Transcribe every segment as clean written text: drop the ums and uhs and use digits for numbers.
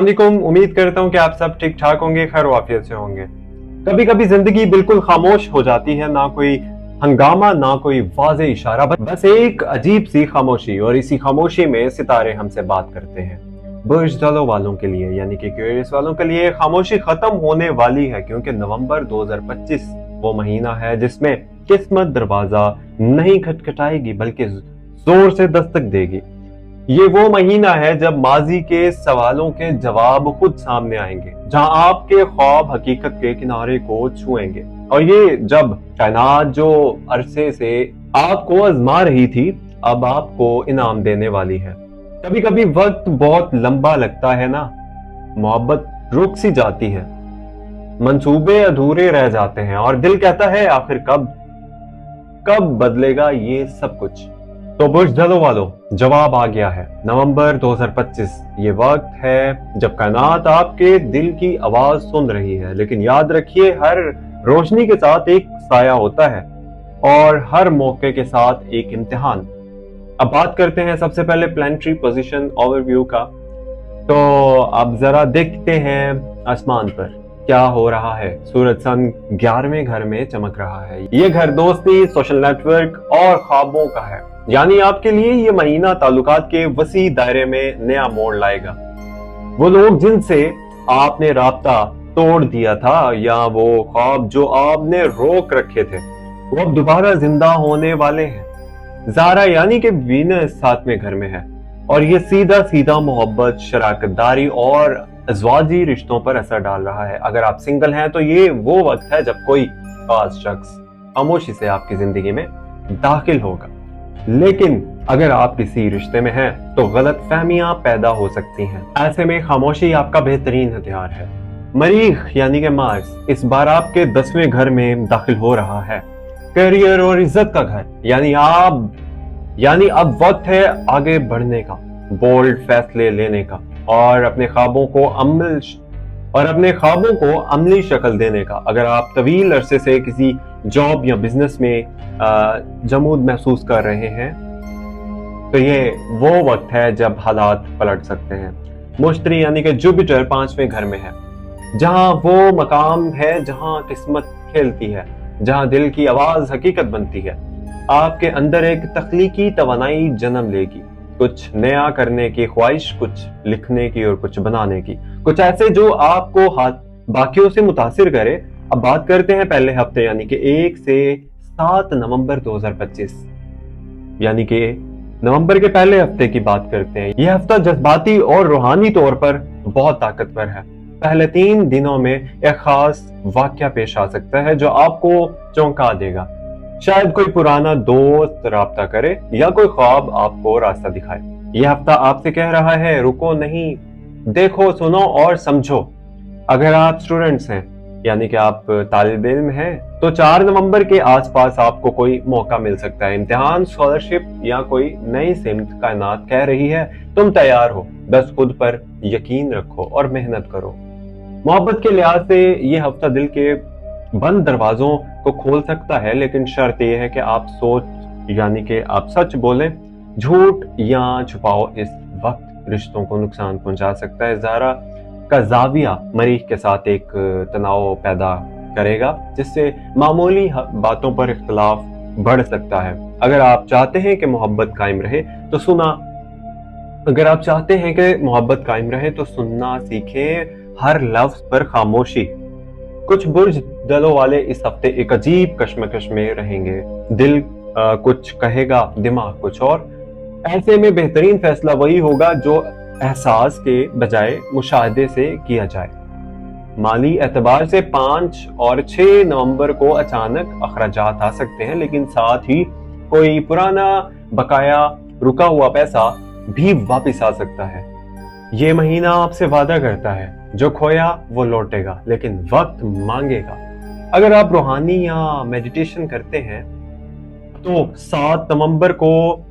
अस्सलामुअलैकुम। उम्मीद करता हूँ कि आप सब ठीक ठाक होंगे, खैर वाफियत से होंगे। कभी कभी जिंदगी बिल्कुल खामोश हो जाती है, ना कोई हंगामा ना कोई वाज़े इशारा, बस एक अजीब सी खामोशी। और इसी खामोशी में सितारे हमसे बात करते हैं। बुज़दिलों वालों के लिए यानी कि क्यूरियस वालों के लिए खामोशी खत्म होने वाली है, क्योंकि नवंबर 2025 वो महीना है जिसमें किस्मत दरवाजा नहीं खटखटाएगी बल्कि जोर से दस्तक देगी। ये वो महीना है जब माजी के सवालों के जवाब खुद सामने आएंगे, जहां आपके ख्वाब हकीकत के किनारे को छुएंगे। और ये जब कायनात जो अरसे से आपको आजमा रही थी, अब आपको इनाम देने वाली है। कभी कभी वक्त बहुत लंबा लगता है ना, मोहब्बत रुक सी जाती है, मंसूबे अधूरे रह जाते हैं और दिल कहता है आखिर कब कब बदलेगा ये सब कुछ। तो बुज़दिलों वालों, जवाब आ गया है। नवंबर 2025 ये वक्त है जब कायनात आपके दिल की आवाज सुन रही है। लेकिन याद रखिए, हर रोशनी के साथ एक साया होता है और हर मौके के साथ एक इम्तिहान। अब बात करते हैं सबसे पहले प्लानिटरी पोजीशन ओवरव्यू का। तो अब जरा देखते हैं आसमान पर क्या हो रहा है। सूरज सन 11वें घर में चमक रहा है। ये घर दोस्ती, सोशल नेटवर्क और ख्वाबों का है। यानी आपके लिए ये महीना ताल्लुकात के वसी दायरे में नया मोड़ लाएगा। वो लोग जिनसे आपने राब्ता तोड़ दिया था, या वो ख्वाब जो आपने रोक रखे थे, वो अब दोबारा जिंदा होने वाले हैं। ज़ारा यानी कि वीनस 7वें घर में है और ये सीधा सीधा मोहब्बत, शराकतदारी और अज़वाजी रिश्तों पर असर डाल रहा है। अगर आप सिंगल हैं तो ये वो वक्त है जब कोई खास शख्स खामोशी से आपकी जिंदगी में दाखिल होगा। लेकिन अगर आप किसी रिश्ते में हैं तो गलत फहमियां पैदा हो सकती हैं। ऐसे में खामोशी आपका बेहतरीन हथियार है। मरीख यानी कि मार्स इस बार आपके 10वें घर में दाखिल हो रहा है, करियर और इज्जत का घर। यानी अब वक्त है आगे बढ़ने का, बोल्ड फैसले लेने का और अपने ख्वाबों को अमली शक्ल देने का। अगर आप तवील अरसे से किसी जॉब या बिजनेस में जमूद महसूस कर रहे हैं तो ये वो वक्त है जब हालात पलट सकते हैं। मुश्तरी यानी कि जुपिटर 5वें घर में है, जहां वो मकाम है जहां किस्मत खेलती है, जहां दिल की आवाज हकीकत बनती है। आपके अंदर एक तख्लीकी तवानाई जन्म लेगी, कुछ नया करने की ख्वाहिश, कुछ लिखने की और कुछ बनाने की, कुछ ऐसे जो आपको बाकियों से मुतासिर करे। अब बात करते हैं पहले हफ्ते यानी कि 1 से 7 नवंबर 2025 यानी कि नवंबर के पहले हफ्ते की बात करते हैं। यह हफ्ता जज्बाती और रूहानी तौर पर बहुत ताकतवर है। पहले 3 दिनों में एक खास वाकया पेश आ सकता है जो आपको चौंका देगा। शायद कोई पुराना दोस्त राब्ता करे या कोई ख्वाब आपको रास्ता दिखाए। यह हफ्ता आपसे कह रहा है रुको नहीं, देखो, सुनो और समझो। अगर आप स्टूडेंट्स हैं यानी कि आप तालिब इल्म हैं तो 4 नवंबर के आसपास आपको कोई मौका मिल सकता है। इम्तिहान, स्कॉलरशिप या कोई नई सिमत कायनात कह रही है तुम तैयार हो, बस खुद पर यकीन रखो और मेहनत करो। मोहब्बत के लिहाज से ये हफ्ता दिल के बंद दरवाजों को खोल सकता है, लेकिन शर्त यह है कि आप सच बोलें। झूठ या छुपाओ इस वक्त रिश्तों को नुकसान पहुंचा सकता है। ज़ारा का जाविया मरीख के साथ एक तनाव पैदा करेगा, जिससे मामूली बातों पर इख्तलाफ बढ़ सकता है। अगर आप चाहते हैं कि मोहब्बत कायम रहे तो सुनना सीखें, हर लफ्ज पर खामोशी। कुछ बुज़दिलों वाले इस हफ्ते एक अजीब कश्मकश में रहेंगे। दिल कुछ कहेगा, दिमाग कुछ और। ऐसे में बेहतरीन फैसला वही होगा जो एहसास के बजाय मुशाहदे से किया जाए। माली एतबार से 5 और 6 नवंबर को अचानक अखराजात आ सकते हैं, लेकिन साथ ही कोई पुराना बकाया, रुका हुआ पैसा भी वापस आ सकता है। ये महीना आपसे वादा करता है जो खोया वो लौटेगा, लेकिन वक्त मांगेगा। अगर आप रूहानी या मेडिटेशन करते हैं तो 7 नवंबर को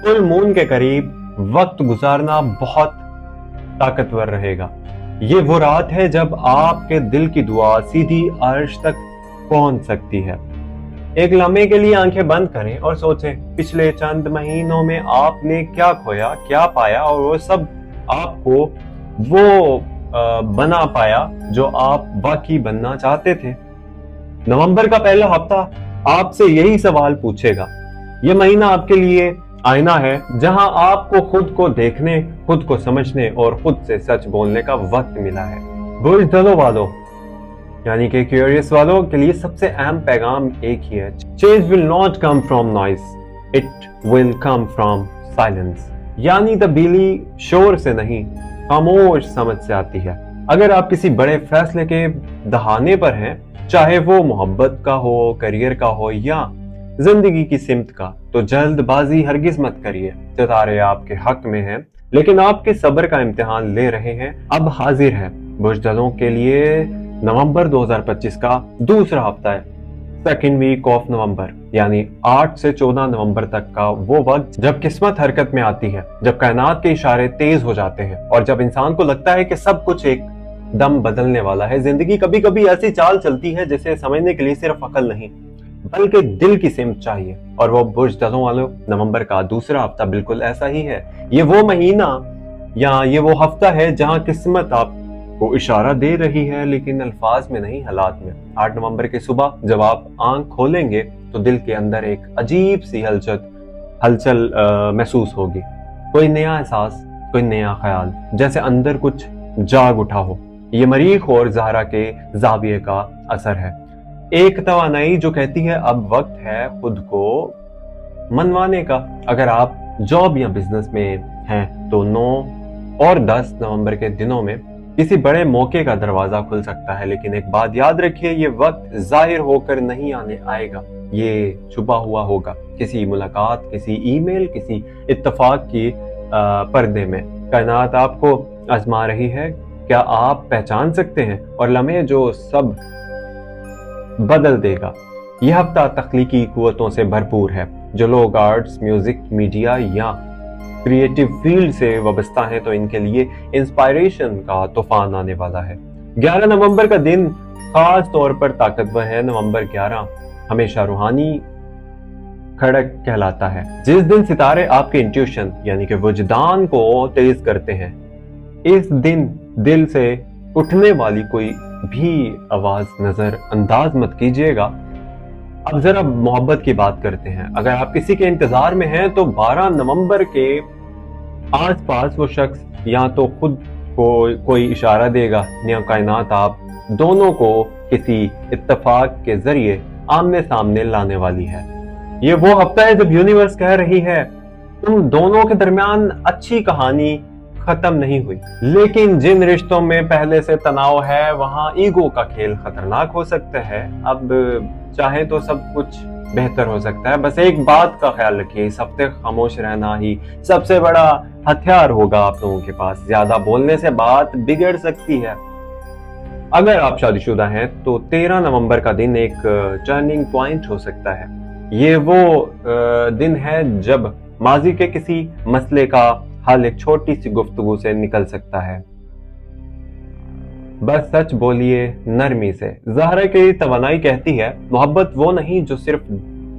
फुल मून के करीब वक्त गुजारना बहुत ताकतवर रहेगा। ये वो रात है जब आपके दिल की दुआ सीधी अर्श तक पहुंच सकती है। एक लम्हे के लिए आंखें बंद करें और सोचें पिछले चंद महीनों में आपने क्या खोया, क्या पाया, और वो सब आपको वो बना पाया जो आप वाकई बनना चाहते थे। नवंबर का पहला हफ्ता आपसे यही सवाल पूछेगा। ये महीना आपके लिए आईना है जहां आपको खुद को देखने, खुद को समझने और खुद से सच बोलने का वक्त मिला है। बुर्ज दलों वालों यानी कि क्यूरियस वालों के लिए सबसे अहम पैगाम एक ही है, change will not come from noise, it will come from silence. यानी तब्दीली शोर से नहीं, खामोश समझ से आती है। अगर आप किसी बड़े फैसले के दहाने पर हैं, चाहे वो मोहब्बत का हो, करियर का हो या जिंदगी की सिमत का, तो जल्दबाजी हरगिज मत करिए। सितारे आपके हक में हैं, लेकिन आपके सब्र का इम्तिहान ले रहे हैं। अब हाजिर है बुजदलों के लिए नवंबर 2025 का दूसरा हफ्ता है, सेकेंड वीक ऑफ नवंबर, यानी 8 से 14 नवंबर तक का वो वक्त जब किस्मत हरकत में आती है, जब कायनात के इशारे तेज हो जाते हैं और जब इंसान को लगता है कि सब कुछ एक दम बदलने वाला है। जिंदगी कभी कभी ऐसी चाल चलती है जिसे समझने के लिए सिर्फ अकल नहीं बल्कि दिल की सिमत चाहिए, और वो बुजदलों वालों नवंबर का दूसरा हफ्ता बिल्कुल ऐसा ही है। ये वो महीना या ये वो हफ्ता है जहां किस्मत आपको इशारा दे रही है, लेकिन अल्फाज में नहीं, हालात में। 8 नवंबर की सुबह जब आप आंख खोलेंगे तो दिल के अंदर एक अजीब सी हलचल महसूस होगी। कोई नया एहसास, कोई नया ख्याल, जैसे अंदर कुछ जाग उठा हो। ये मरीख और ज़हरा के जाविये का असर है। एक तवानाई जो कहती है अब वक्त है खुद को मनवाने का। अगर आप जॉब या बिजनेस में हैं तो 9 और 10 नवंबर के दिनों में किसी बड़े मौके का दरवाजा खुल सकता है। लेकिन एक बात याद रखिए, ये वक्त जाहिर होकर नहीं आएगा, ये छुपा हुआ होगा, किसी मुलाकात, किसी ईमेल, किसी इत्तेफाक की पर्दे में। कायनात आपको आजमा रही है, क्या आप पहचान सकते हैं? और लम्हे जो सब बदल देगा। यह हफ्ता तख्लीकी कुव्वतों से भरपूर है। जो लोग आर्ट्स, म्यूजिक, मीडिया या क्रिएटिव फील्ड से वाबस्ता हैं तो इनके लिए इंस्पायरेशन का तूफान आने वाला है। 11 नवंबर का दिन खास तौर पर ताकतवर है। नवंबर 11 हमेशा रूहानी खड़क कहलाता है, जिस दिन सितारे आपके इंट्यूशन यानी कि वजदान को तेज करते हैं। इस दिन दिल से उठने वाली कोई भी आवाज नजर अंदाज मत कीजिएगा। अब जरा मोहब्बत की बात करते हैं। अगर आप किसी के इंतजार में हैं तो 12 नवंबर के आसपास वो शख्स या तो खुद को कोई इशारा देगा या कायनात आप दोनों को किसी इत्तेफाक के जरिए आमने सामने लाने वाली है। ये वो हफ्ता है जब यूनिवर्स कह रही है तुम दोनों के दरमियान अच्छी कहानी खत्म नहीं हुई, लेकिन जिन रिश्तों में पहले से तनाव है वहां ईगो का खेल खतरनाक हो सकता है। अब चाहे तो सब कुछ बेहतर हो सकता है। बस एक बात का ख्याल रखिए, इस हफ्ते खामोश रहना ही सबसे बड़ा हथियार होगा आप लोगों के पास। ज्यादा बोलने से बात बिगड़ सकती है। अगर आप शादीशुदा हैं तो 13 नवंबर का दिन एक टर्निंग पॉइंट हो सकता है। ये वो दिन है जब माजी के किसी मसले का हल एक छोटी सी गुफ्तगू से निकल सकता है। बस सच बोलिए नरमी से। ज़हरा की तवानाई कहती है मोहब्बत वो नहीं जो सिर्फ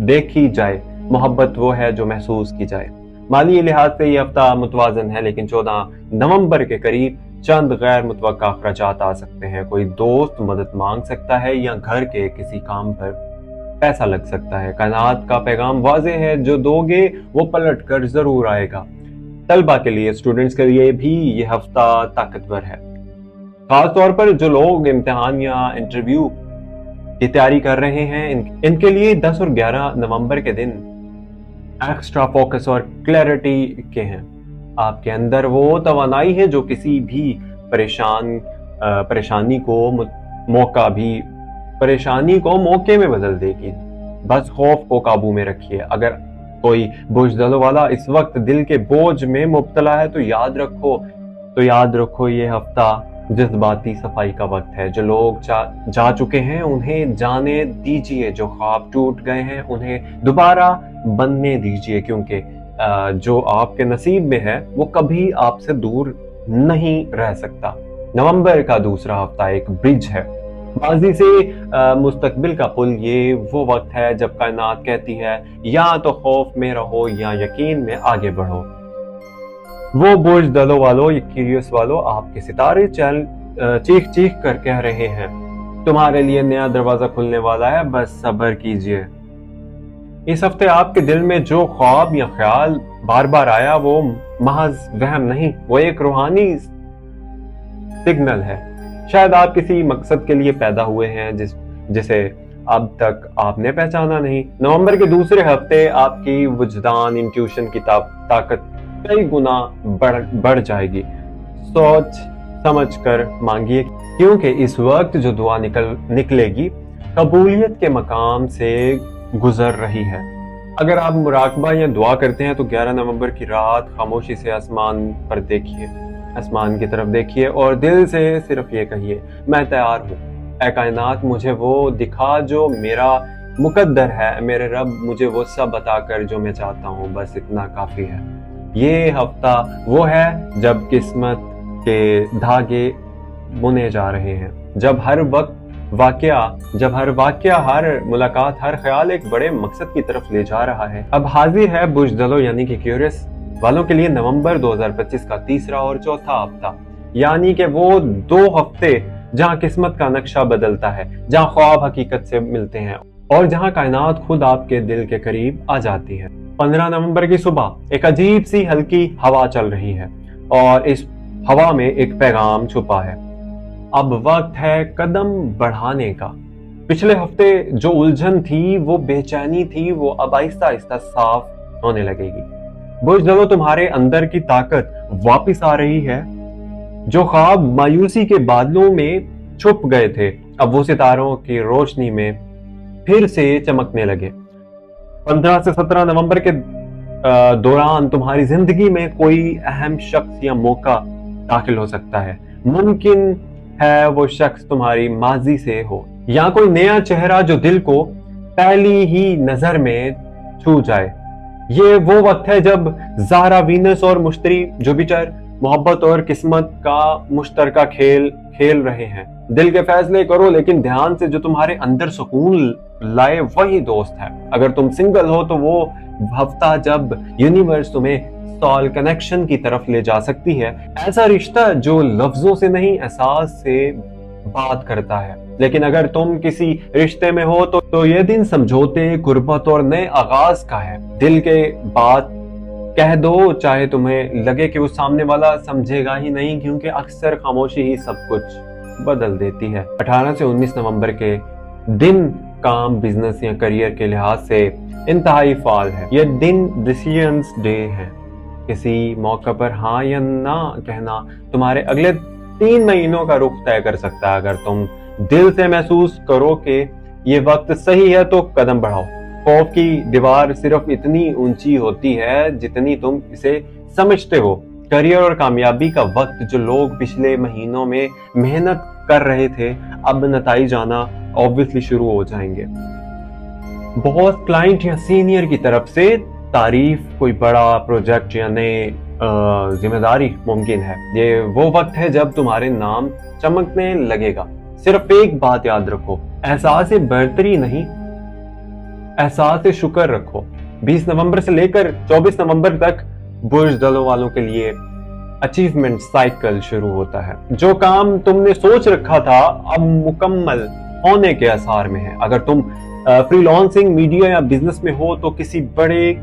देखी जाए, मोहब्बत वो है जो महसूस की जाए। माली लिहाज से ये हफ्ता मुतवाजन है, लेकिन 14 नवंबर के करीब चंद गैर मुतवक्का अखराजात आ सकते हैं। कोई दोस्त मदद मांग सकता है या घर के किसी काम पर पैसा लग सकता है। कायनात का पैगाम वाज़ेह है, जो दोगे वो पलट कर जरूर आएगा। तलबा के लिए, स्टूडेंट्स के लिए भी ये हफ्ता ताकतवर है। खास तौर पर जो लोग इम्तिहान या इंटरव्यू की तैयारी कर रहे हैं, इनके लिए 10 और 11 नवंबर के दिन एक्स्ट्रा फोकस और क्लैरिटी के हैं। आपके अंदर वो तवानाई है जो किसी भी परेशानी को मौके में बदल देगी। बस खौफ को काबू में रखिए। अगर कोई बुजदलों वाला इस वक्त दिल के बोझ में मुब्तला है तो याद रखो ये हफ्ता जज्बाती सफाई का वक्त है। जो लोग जा चुके हैं उन्हें जाने दीजिए, जो ख्वाब टूट गए हैं उन्हें दोबारा बनने दीजिए, क्योंकि जो आपके नसीब में है वो कभी आपसे दूर नहीं रह सकता। नवंबर का दूसरा हफ्ता एक ब्रिज है, माजी से मुस्तकबिल का पुल। ये वो वक्त है जब कायनात कहती है या तो खौफ में रहो या यकीन में आगे बढ़ो। वो बुज़दिलों वालों, ये क्यूरियस वालों, आपके सितारे चीख चीख कर कह रहे हैं, तुम्हारे लिए नया दरवाजा खुलने वाला है, बस सब्र कीजिए। इस हफ्ते आपके दिल में जो ख्वाब या ख्याल बार बार आया वो महज वहम नहीं, वो एक रूहानी सिग्नल है। शायद आप किसी मकसद के लिए पैदा हुए हैं जिसे अब तक आपने पहचाना नहीं। नवंबर के दूसरे हफ्ते आपकी वुजदान, इंट्यूशन की ताकत कई गुना बढ़ जाएगी। सोच समझ कर मांगिए, क्योंकि इस वक्त जो दुआ निकलेगी कबूलियत के मकाम से गुजर रही है। अगर आप मुराकबा या दुआ करते हैं तो 11 नवंबर की रात खामोशी से आसमान पर देखिए, आसमान की तरफ देखिए और दिल से सिर्फ ये कहिए, मैं तैयार हूँ। ऐ कायनात, मुझे वो दिखा जो मेरा मुकद्दर है, मेरे रब मुझे वो सब बताकर जो मैं चाहता हूँ, बस इतना काफी है। ये हफ्ता वो है जब किस्मत के धागे बुने जा रहे हैं, जब हर वाकया, हर मुलाकात, हर ख्याल एक बड़े मकसद की तरफ ले जा रहा है। अब हाजिर है बुज़दिलों यानी कि क्यूरियस वालों के लिए नवंबर 2025 का तीसरा और चौथा हफ्ता, यानी कि वो 2 हफ्ते जहां किस्मत का नक्शा बदलता है, जहां ख्वाब हकीकत से मिलते हैं और जहां कायनात खुद आपके दिल के करीब आ जाती है। 15 नवंबर की सुबह एक अजीब सी हल्की हवा चल रही है और इस हवा में एक पैगाम छुपा है। अब वक्त है कदम बढ़ाने का। पिछले हफ्ते जो उलझन थी, वो बेचैनी थी, वो अब आहिस्ता आहिस्ता साफ होने लगेगी। बुज़दिलों, तुम्हारे अंदर की ताकत वापस आ रही है। जो ख्वाब मायूसी के बादलों में छुप गए थे, अब वो सितारों की रोशनी में फिर से चमकने लगे। 15 से 17 नवंबर के दौरान तुम्हारी जिंदगी में कोई अहम शख्स या मौका दाखिल हो सकता है। मुमकिन है वो शख्स तुम्हारी माजी से हो या कोई नया चेहरा जो दिल को पहली ही नजर में छू जाए। ये वो वक्त है जब ज़ाहरा, वीनस और मुश्तरी जुपिटर मोहब्बत और किस्मत का मुश्तरका खेल रहे हैं। दिल के फैसले करो, लेकिन ध्यान से, जो तुम्हारे अंदर सुकून लाए वही दोस्त है। अगर तुम सिंगल हो तो वो हफ्ता जब यूनिवर्स तुम्हें सॉल कनेक्शन की तरफ ले जा सकती है, ऐसा रिश्ता जो लफ्जों से नहीं एहसास से बात करता है। लेकिन अगर तुम किसी रिश्ते में हो तो ये दिन समझौते, गुर्बत और नए आगाज का है। दिल के बात कह दो, चाहे तुम्हें लगे कि वो सामने वाला समझेगा ही नहीं, क्योंकि अक्सर खामोशी ही सब कुछ बदल देती है। 18 से 19 नवंबर के दिन काम, बिजनेस या करियर के लिहाज से इंतहाई फाल है। यह दिन डिसीजंस डे है। किसी मौके पर हाँ या ना कहना तुम्हारे अगले 3 महीनों का रुख तय कर सकता है। अगर तुम दिल से महसूस करो कि ये वक्त सही है तो कदम बढ़ाओ। खौफ की दीवार सिर्फ इतनी ऊंची होती है जितनी तुम इसे समझते हो। करियर और कामयाबी का वक्त, जो लोग पिछले महीनों में मेहनत कर रहे थे, अब नताइज आना ऑब्वियसली शुरू हो जाएंगे। बहुत क्लाइंट या सीनियर की तरफ से तारीफ, कोई बड़ा प्रोजेक्ट या नए जिम्मेदारी मुमकिन है। ये वो वक्त है जब तुम्हारे नाम चमकने लगेगा। सिर्फ एक बात याद रखो, एहसास बर्तरी नहीं, एहसास शुक्र रखो। 20 नवंबर से लेकर 24 नवंबर तक बुज़दिलों वालों के लिए अचीवमेंट साइकिल शुरू होता है। जो काम तुमने सोच रखा था अब मुकम्मल होने के आसार में है। अगर तुम फ्रीलांसिंग, मीडिया या बिजनेस में हो तो किसी बड़े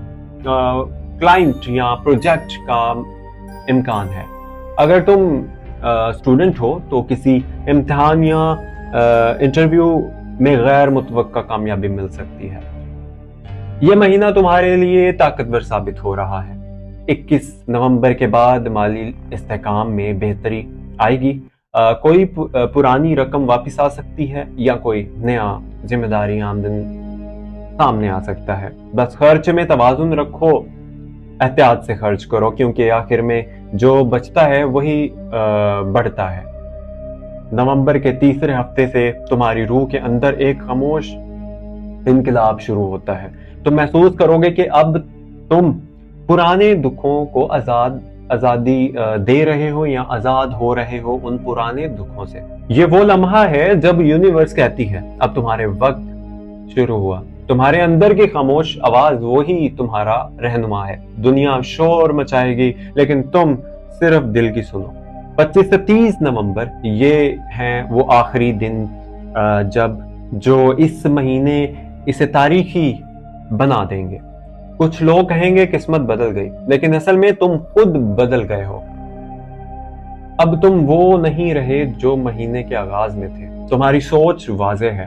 क्लाइंट या प्रोजेक्ट का इम्कान है। अगर तुम स्टूडेंट हो तो किसी इम्तिहान या इंटरव्यू में गैर मुतवक्का कामयाबी मिल सकती है। यह महीना तुम्हारे लिए ताकतवर साबित हो रहा है। 21 नवंबर के बाद माली इस्तेकाम में बेहतरी आएगी। कोई पुरानी रकम वापस आ सकती है या कोई नया जिम्मेदारी आमदन सामने आ सकता है। बस खर्च में तवाजुन रखो, एहतियात से खर्च करो, क्योंकि आखिर में जो बचता है वही बढ़ता है। नवंबर के तीसरे हफ्ते से तुम्हारी रूह के अंदर एक खामोश इनकलाब शुरू होता है। तुम महसूस करोगे कि अब तुम पुराने दुखों को आजादी दे रहे हो या आजाद हो रहे हो उन पुराने दुखों से। ये वो लम्हा है जब यूनिवर्स कहती है अब तुम्हारे वक्त शुरू हुआ। تمہارے اندر کی خاموش آواز وہی تمہارا رہنما ہے. دنیا شور مچائے گی لیکن تم صرف دل کی سنو. 25 سے 30 نومبر یہ ہیں وہ آخری دن جو اس مہینے اسے تاریخی بنا دیں گے. کچھ لوگ کہیں گے قسمت بدل گئی، لیکن اصل میں تم خود بدل گئے ہو. اب تم وہ نہیں رہے جو مہینے کے آغاز میں تھے. تمہاری سوچ واضح ہے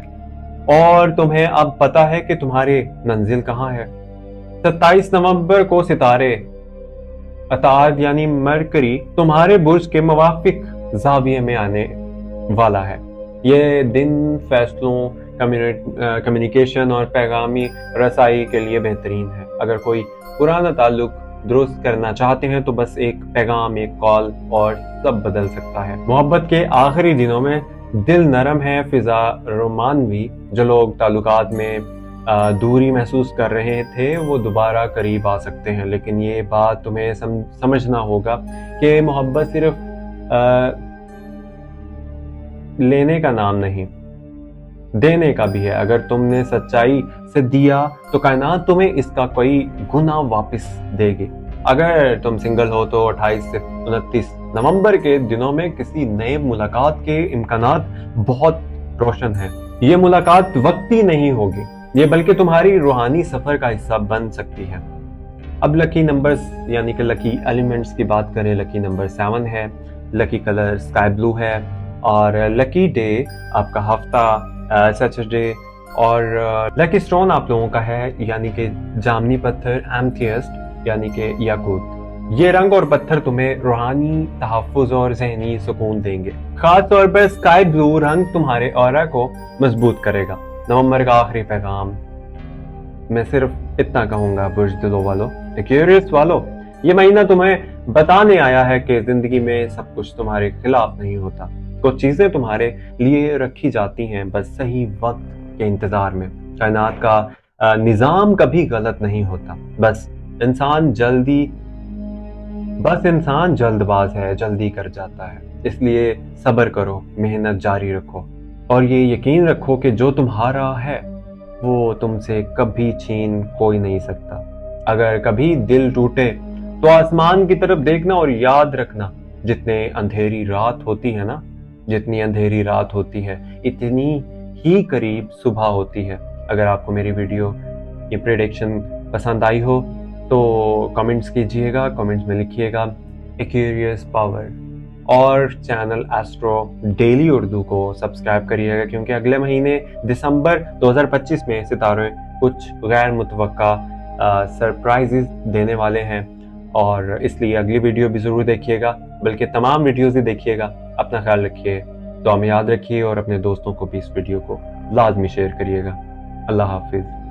اور تمہیں اب پتا ہے کہ تمہاری منزل کہاں ہے. 27 نومبر کو ستارے عطارد یعنی مرکری تمہارے برج کے موافق زاویے میں آنے والا ہے. یہ دن فیصلوں، کمیونیکیشن اور پیغامی رسائی کے لیے بہترین ہے. اگر کوئی پرانا تعلق درست کرنا چاہتے ہیں تو بس ایک پیغام، ایک کال اور سب بدل سکتا ہے. محبت کے آخری دنوں میں دل نرم ہے، فضا رومانوی. جو لوگ تعلقات میں دوری محسوس کر رہے تھے وہ دوبارہ قریب آ سکتے ہیں. لیکن یہ بات تمہیں سمجھنا ہوگا کہ محبت صرف لینے کا نام نہیں، دینے کا بھی ہے. اگر تم نے سچائی سے دیا تو کائنات تمہیں اس کا کوئی گنا واپس دے گی. اگر تم سنگل ہو تو 28 سے 29 نومبر کے دنوں میں کسی نئے ملاقات کے امکانات بہت روشن ہیں. یہ ملاقات وقتی نہیں ہوگی، یہ بلکہ تمہاری روحانی سفر کا حصہ بن سکتی ہے. اب لکی نمبرز یعنی کہ لکی ایلیمنٹس کی بات کریں. لکی نمبر 7 ہے، لکی کلر اسکائی بلو ہے، اور لکی ڈے آپ کا ہفتہ سیٹرڈے، اور لکی سٹون آپ لوگوں کا ہے یعنی کہ جامنی پتھر ایمتھیسٹ یعنی کہ یاقوت. یہ رنگ اور پتھر تمہیں روحانی تحفظ اور ذہنی سکون دیں گے. خاص طور پر اسکائی بلو رنگ تمہارے اورا کو مضبوط کرے گا. نومبر کا آخری پیغام میں صرف اتنا کہوں گا، برج دلو والو، ایکویریس والو، یہ مہینہ تمہیں بتانے آیا ہے کہ زندگی میں سب کچھ تمہارے خلاف نہیں ہوتا. کچھ چیزیں تمہارے لیے رکھی جاتی ہیں بس صحیح وقت کے انتظار میں. کائنات کا نظام کبھی غلط نہیں ہوتا، بس انسان جلد باز ہے، جلدی کر جاتا ہے. اس لیے صبر کرو، محنت جاری رکھو اور یہ یقین رکھو کہ جو تمہارا ہے وہ تم سے کبھی چھین کوئی نہیں سکتا. اگر کبھی دل ٹوٹے تو آسمان کی طرف دیکھنا اور یاد رکھنا جتنی اندھیری رات ہوتی ہے اتنی ہی قریب صبح ہوتی ہے. اگر آپ کو میری ویڈیو یہ پریڈکشن پسند آئی ہو تو کمنٹس کیجئے گا، کمنٹس میں لکھیے گا ایکویریس پاور، اور چینل ایسٹرو ڈیلی اردو کو سبسکرائب کریے گا کیونکہ اگلے مہینے دسمبر 2025 میں ستارے کچھ غیر متوقع سرپرائزز دینے والے ہیں، اور اس لیے اگلی ویڈیو بھی ضرور دیکھیے گا، بلکہ تمام ویڈیوز ہی دیکھیے گا. اپنا خیال رکھیے، دعا میں یاد رکھیے اور اپنے دوستوں کو بھی اس ویڈیو کو لازمی شیئر کریے گا. اللہ حافظ.